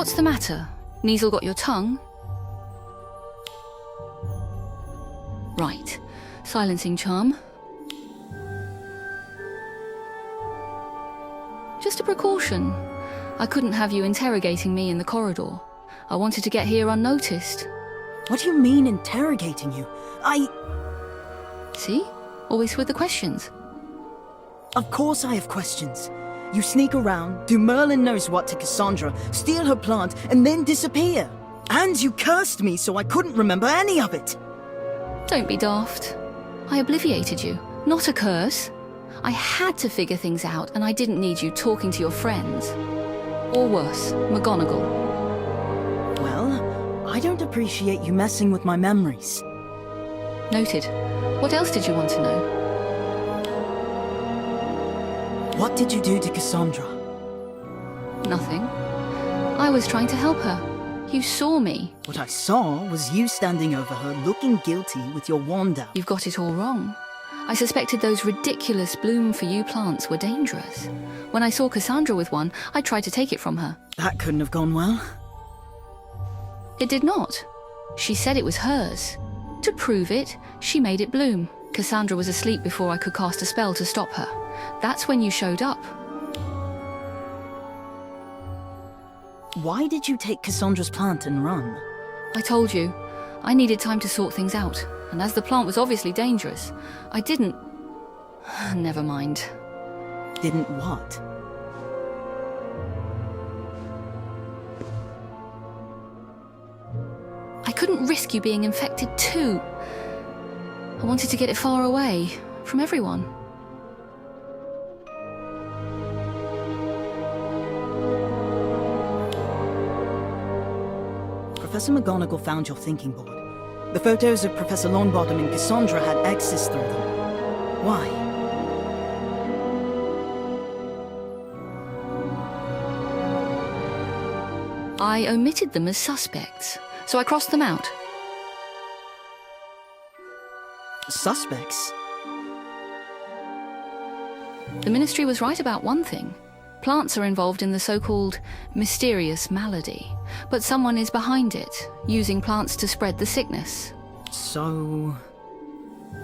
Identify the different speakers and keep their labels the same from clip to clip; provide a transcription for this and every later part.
Speaker 1: What's the matter? Kneasel got your tongue? Right. Silencing charm. Just a precaution. I couldn't have you interrogating me in the corridor. I wanted to get here unnoticed.
Speaker 2: What do you mean, interrogating you?
Speaker 1: See? Always with the questions.
Speaker 2: Of course I have questions. You sneak around, do Merlin knows what to Cassandra, steal her plant, and then disappear. And you cursed me so I couldn't remember any of it.
Speaker 1: Don't be daft. I obliviated you, not a curse. I had to figure things out, and I didn't need you talking to your friends. Or worse, McGonagall.
Speaker 2: Well, I don't appreciate you messing with my memories.
Speaker 1: Noted. What else did you want to know?
Speaker 2: What did you do to Cassandra?
Speaker 1: Nothing. I was trying to help her. You saw me.
Speaker 2: What I saw was you standing over her, looking guilty with your wand out.
Speaker 1: You've got it all wrong. I suspected those ridiculous bloom-for-you plants were dangerous. When I saw Cassandra with one, I tried to take it from her.
Speaker 2: That couldn't have gone well.
Speaker 1: It did not. She said it was hers. To prove it, she made it bloom. Cassandra was asleep before I could cast a spell to stop her. That's when you showed up.
Speaker 2: Why did you take Cassandra's plant and run?
Speaker 1: I told you. I needed time to sort things out. And as the plant was obviously dangerous, I didn't... Never mind.
Speaker 2: Didn't what?
Speaker 1: I couldn't risk you being infected too. I wanted to get it far away, from everyone.
Speaker 2: Professor McGonagall found your thinking board. The photos of Professor Longbottom and Cassandra had X's through them. Why?
Speaker 1: I omitted them as suspects, so I crossed them out.
Speaker 2: Suspects?
Speaker 1: The Ministry was right about one thing. Plants are involved in the so-called mysterious malady, but someone is behind it, using plants to spread the sickness.
Speaker 2: So...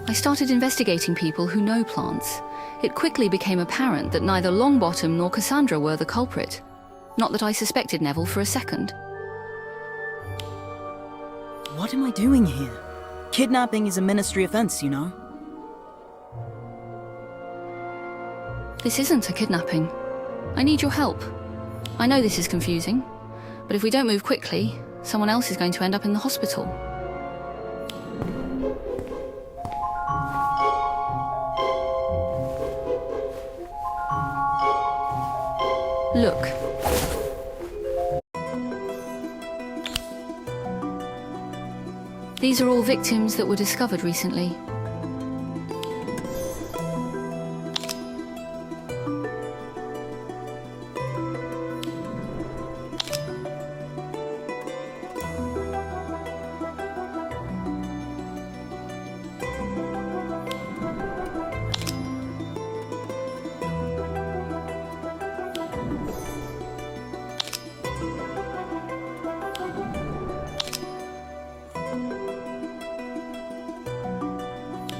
Speaker 1: I started investigating people who know plants. It quickly became apparent that neither Longbottom nor Cassandra were the culprit. Not that I suspected Neville for a second.
Speaker 2: What am I doing here? Kidnapping is a Ministry offense, you know.
Speaker 1: This isn't a kidnapping. I need your help. I know this is confusing, but if we don't move quickly, someone else is going to end up in the hospital. Look. These are all victims that were discovered recently.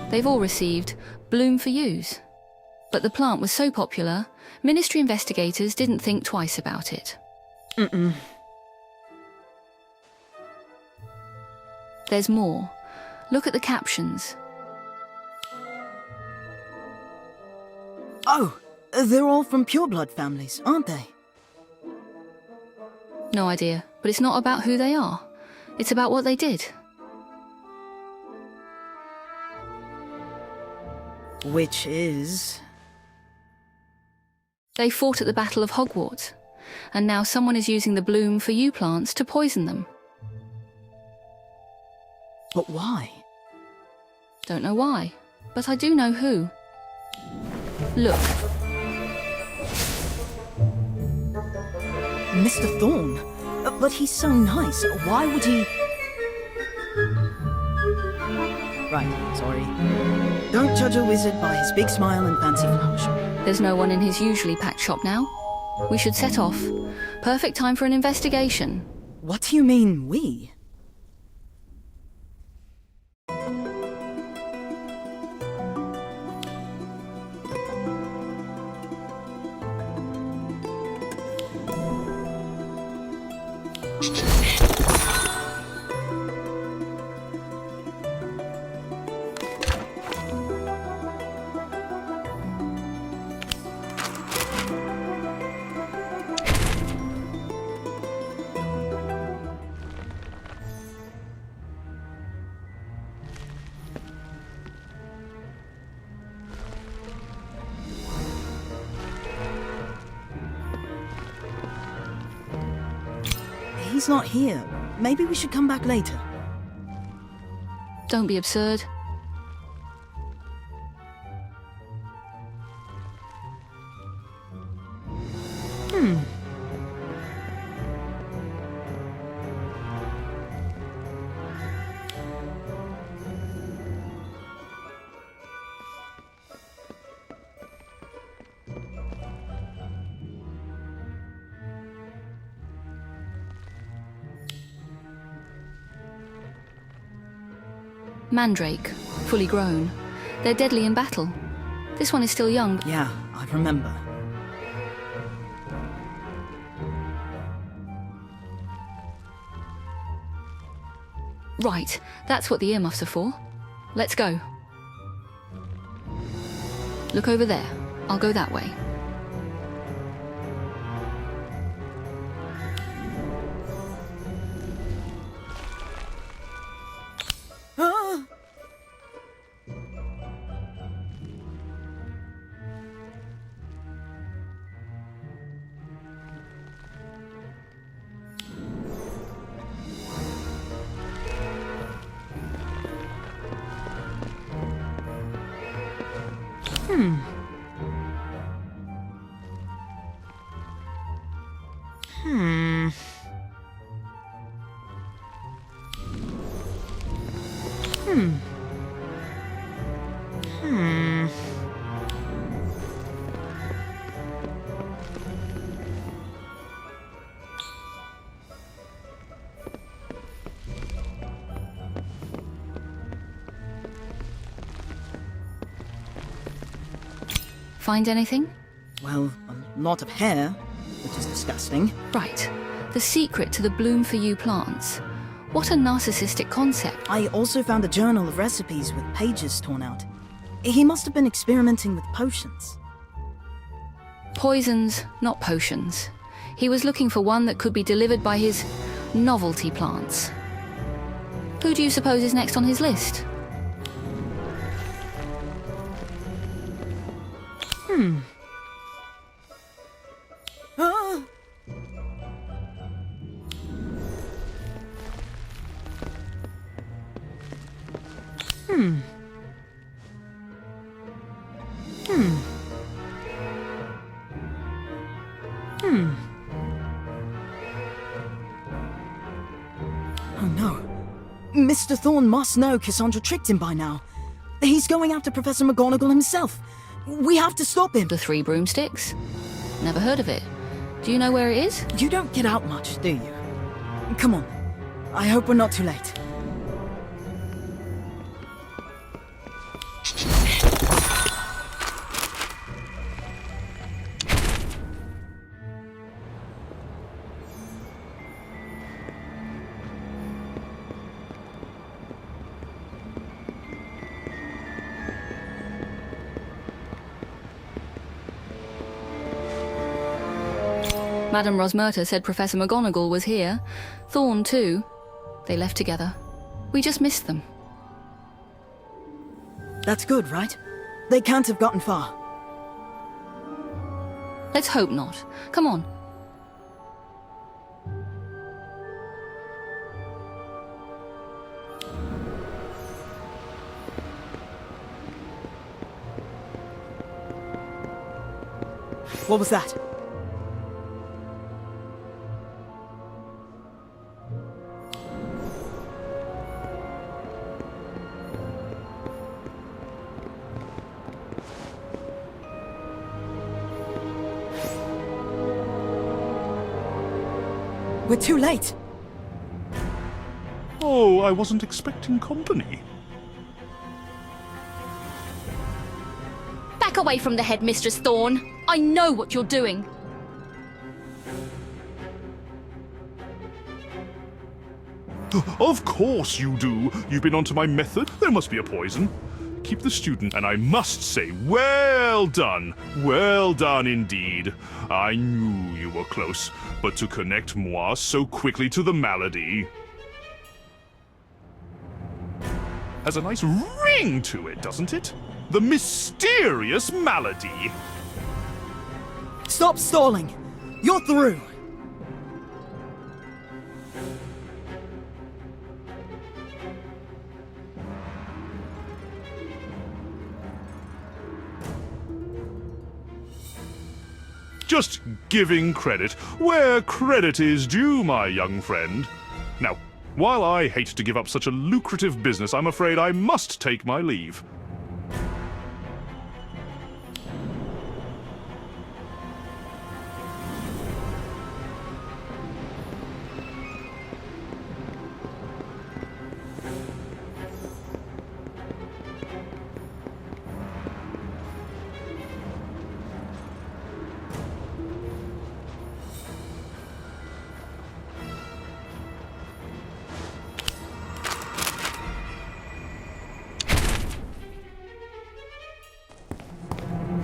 Speaker 1: They've all received bloom for use. But the plant was so popular, Ministry investigators didn't think twice about it. There's more. Look at the captions.
Speaker 2: Oh, they're all from pureblood families, aren't they?
Speaker 1: No idea, but it's not about who they are. It's about what they did.
Speaker 2: Which is...
Speaker 1: They fought at the Battle of Hogwarts, and now someone is using the bloom for you plants to poison them.
Speaker 2: But why?
Speaker 1: Don't know why, but I do know who. Look.
Speaker 2: Mr. Thorne? But he's so nice. Why would he... Right, sorry. Don't judge a wizard by his big smile and fancy flower shop.
Speaker 1: There's no one in his usually packed shop now. We should set off. Perfect time for an investigation.
Speaker 2: What do you mean, we? He's not here. Maybe we should come back later.
Speaker 1: Don't be absurd. Mandrake, fully grown. They're deadly in battle. This one is still young.
Speaker 2: Yeah, I remember.
Speaker 1: Right, that's what the earmuffs are for. Let's go. Look over there. I'll go that way.
Speaker 2: Ah!
Speaker 1: Find anything?
Speaker 2: Well, a lot of hair, which is disgusting.
Speaker 1: Right. The secret to the bloom for you plants. What a narcissistic concept.
Speaker 2: I also found a journal of recipes with pages torn out. He must have been experimenting with potions.
Speaker 1: Poisons, not potions. He was looking for one that could be delivered by his novelty plants. Who do you suppose is next on his list?
Speaker 2: Ah! Oh no. Mr. Thorne must know Cassandra tricked him by now. He's going after Professor McGonagall himself. We have to stop him.
Speaker 1: The Three Broomsticks? Never heard of it. Do you know where it is?
Speaker 2: You don't get out much, do you? Come on. I hope we're not too late.
Speaker 1: Madame Rosmerta said Professor McGonagall was here. Thorne, too. They left together. We just missed them.
Speaker 2: That's good, right? They can't have gotten far.
Speaker 1: Let's hope not. Come on.
Speaker 2: What was that? We're too late.
Speaker 3: Oh, I wasn't expecting company.
Speaker 1: Back away from the headmistress, Thorn. I know what you're doing.
Speaker 3: Of course you do. You've been onto my method. There must be a poison. Keep the student, and I must say, well done. Well done indeed. I knew you were close, but to connect moi so quickly to the malady has a nice ring to it, doesn't it? The mysterious malady.
Speaker 2: Stop stalling. You're through.
Speaker 3: Just giving credit where credit is due, my young friend. Now, while I hate to give up such a lucrative business, I'm afraid I must take my leave.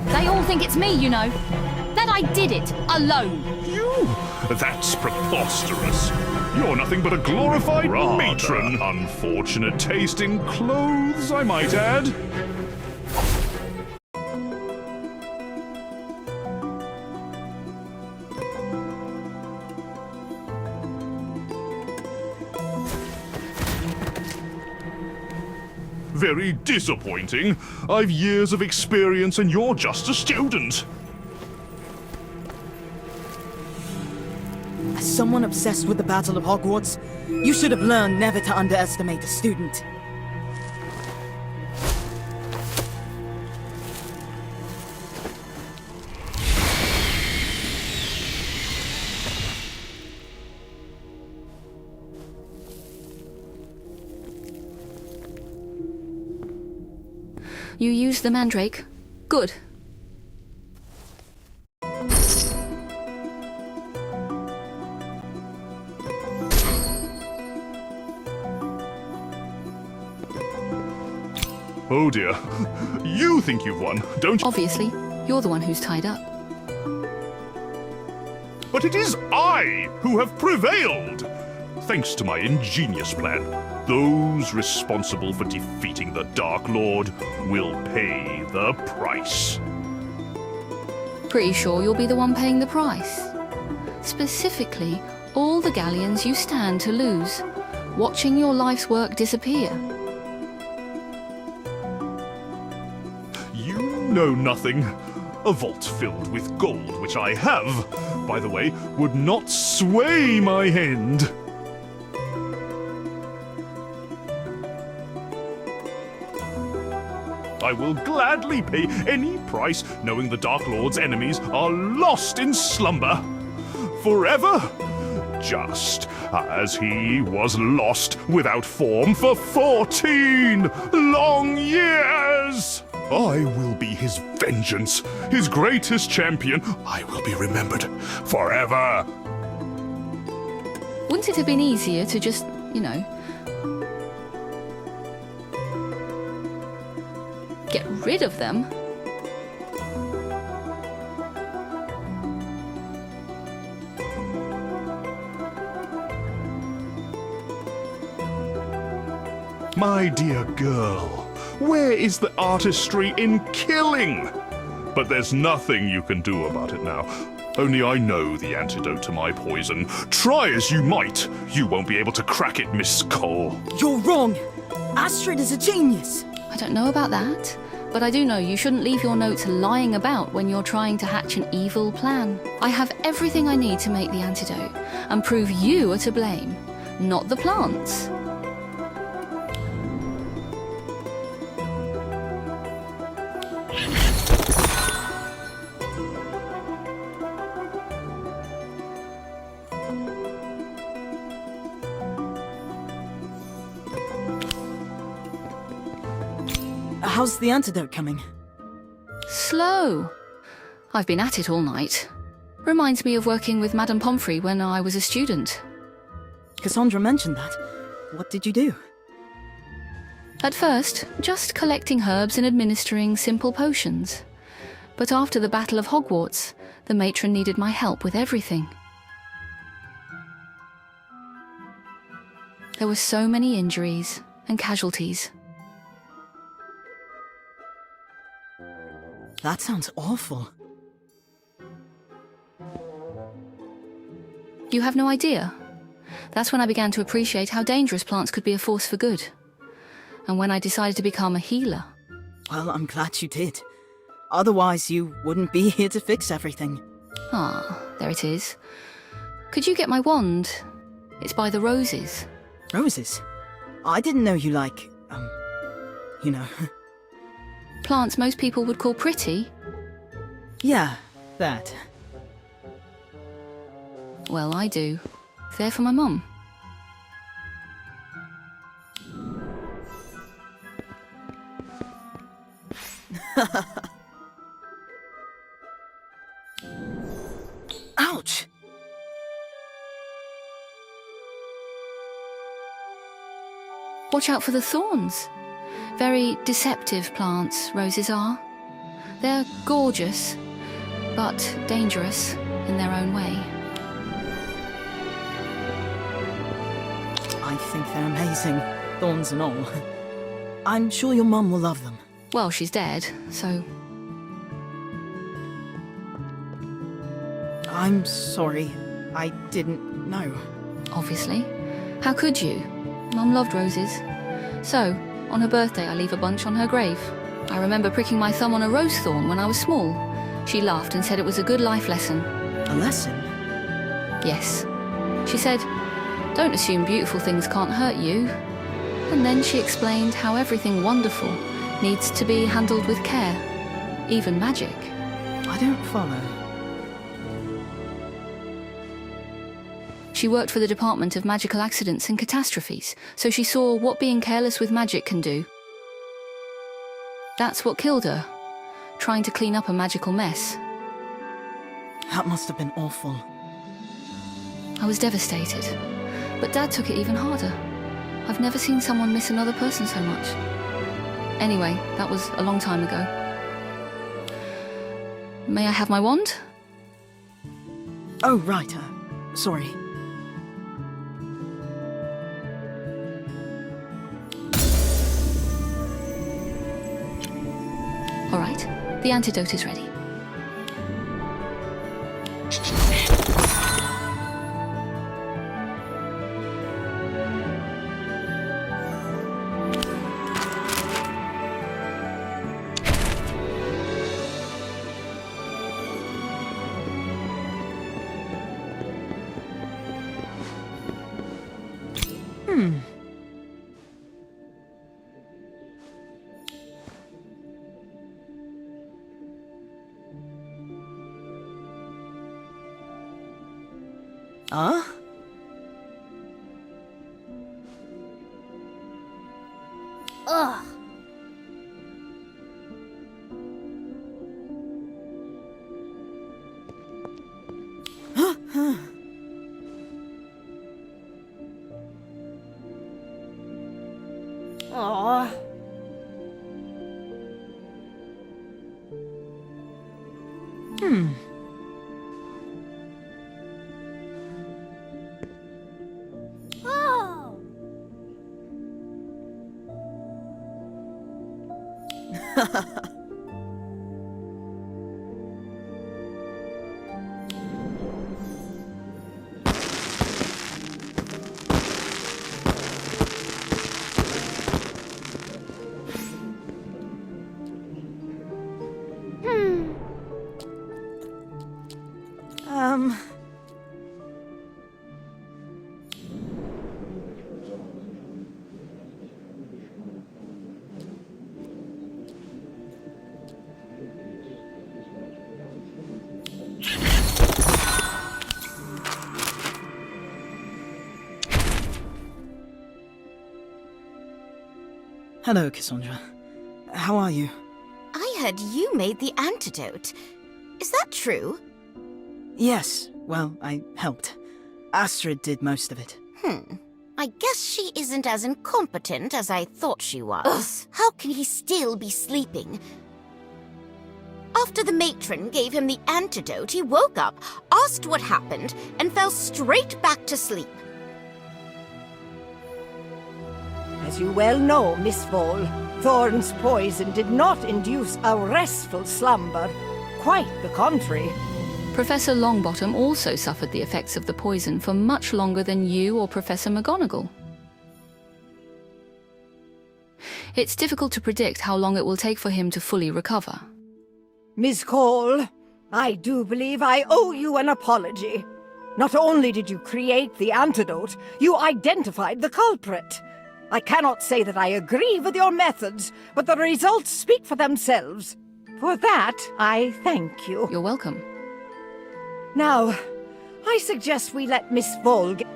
Speaker 1: They all think it's me, you know. That I did it, alone.
Speaker 3: You? That's preposterous. You're nothing but a glorified matron. Unfortunate taste in clothes, I might add. Very disappointing. I've years of experience and you're just a student.
Speaker 2: As someone obsessed with the Battle of Hogwarts, you should have learned never to underestimate a student.
Speaker 1: You used the mandrake. Good.
Speaker 3: Oh dear. You think you've won, don't you?
Speaker 1: Obviously, you're the one who's tied up.
Speaker 3: But it is I who have prevailed! Thanks to my ingenious plan, those responsible for defeating the Dark Lord will pay the price.
Speaker 1: Pretty sure you'll be the one paying the price. Specifically, all the galleons you stand to lose, watching your life's work disappear.
Speaker 3: You know nothing. A vault filled with gold, which I have, by the way, would not sway my hand. I will gladly pay any price, knowing the Dark Lord's enemies are lost in slumber. Forever. Just as he was lost without form for 14 long years. I will be his vengeance, his greatest champion. I will be remembered forever.
Speaker 1: Wouldn't it have been easier to just, you know, get rid of them?
Speaker 3: My dear girl, where is the artistry in killing? But there's nothing you can do about it now. Only I know the antidote to my poison. Try as you might, you won't be able to crack it, Miss Cole.
Speaker 2: You're wrong. Astrid is a genius.
Speaker 1: I don't know about that, but I do know you shouldn't leave your notes lying about when you're trying to hatch an evil plan. I have everything I need to make the antidote and prove you are to blame, not the plants.
Speaker 2: How's the antidote coming?
Speaker 1: Slow. I've been at it all night. Reminds me of working with Madame Pomfrey when I was a student.
Speaker 2: Cassandra mentioned that. What did you do?
Speaker 1: At first, just collecting herbs and administering simple potions. But after the Battle of Hogwarts, the matron needed my help with everything. There were so many injuries and casualties.
Speaker 2: That sounds awful.
Speaker 1: You have no idea. That's when I began to appreciate how dangerous plants could be a force for good. And when I decided to become a healer.
Speaker 2: Well, I'm glad you did. Otherwise, you wouldn't be here to fix everything.
Speaker 1: Ah, there it is. Could you get my wand? It's by the roses.
Speaker 2: Roses? I didn't know you you know.
Speaker 1: Plants most people would call pretty.
Speaker 2: Yeah, that.
Speaker 1: Well, I do. They're for my mum.
Speaker 2: Ouch!
Speaker 1: Watch out for the thorns. Very deceptive plants, roses are. They're gorgeous, but dangerous in their own way.
Speaker 2: I think they're amazing, thorns and all. I'm sure your mum will love them.
Speaker 1: Well, she's dead, so...
Speaker 2: I'm sorry. I didn't know.
Speaker 1: Obviously. How could you? Mum loved roses. So, on her birthday I leave a bunch on her grave. I remember pricking my thumb on a rose thorn when I was small. She laughed and said it was a good life lesson.
Speaker 2: A lesson?
Speaker 1: Yes. She said, "Don't assume beautiful things can't hurt you." And then she explained how everything wonderful needs to be handled with care. Even magic.
Speaker 2: I don't follow.
Speaker 1: She worked for the Department of Magical Accidents and Catastrophes, so she saw what being careless with magic can do. That's what killed her, trying to clean up a magical mess.
Speaker 2: That must have been awful.
Speaker 1: I was devastated, but Dad took it even harder. I've never seen someone miss another person so much. Anyway, that was a long time ago. May I have my wand?
Speaker 2: Oh, right, sorry.
Speaker 1: All right, the antidote is ready.
Speaker 2: Huh?
Speaker 4: Ugh. Aw. Oh.
Speaker 2: Um... Hello, Cassandra. how are you?
Speaker 4: I heard you made the antidote. Is that true?
Speaker 2: Yes, well, I helped. Astrid did most of it.
Speaker 4: I guess she isn't as incompetent as I thought she was. How can he still be sleeping? After the matron gave him the antidote, he woke up, asked what happened, and fell straight back to sleep.
Speaker 5: As you well know, Miss Vole, Thorn's poison did not induce a restful slumber. Quite the contrary.
Speaker 1: Professor Longbottom also suffered the effects of the poison for much longer than you or Professor McGonagall. It's difficult to predict how long it will take for him to fully recover.
Speaker 5: Miss Cole, I do believe I owe you an apology. Not only did you create the antidote, you identified the culprit. I cannot say that I agree with your methods, but the results speak for themselves. For that, I thank you.
Speaker 1: You're welcome.
Speaker 5: Now, I suggest we let Miss Vole get...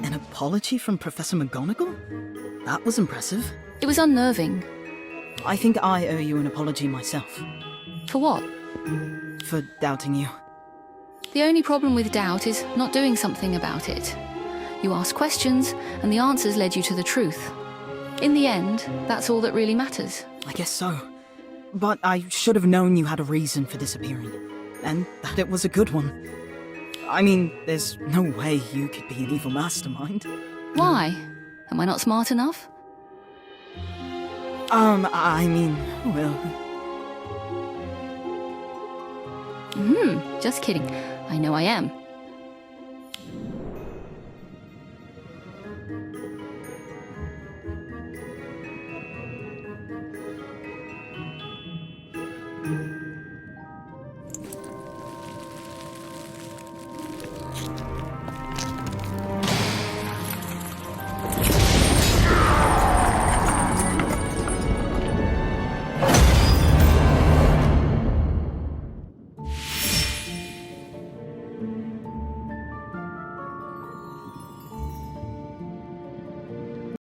Speaker 2: An apology from Professor McGonagall? That was impressive.
Speaker 1: It was unnerving.
Speaker 2: I think I owe you an apology myself.
Speaker 1: For what?
Speaker 2: For doubting you.
Speaker 1: The only problem with doubt is not doing something about it. You asked questions, and the answers led you to the truth. In the end, that's all that really matters.
Speaker 2: I guess so. But I should have known you had a reason for disappearing. And that it was a good one. I mean, there's no way you could be an evil mastermind.
Speaker 1: Why? Am I not smart enough?
Speaker 2: I mean, well...
Speaker 1: Just kidding. I know I am.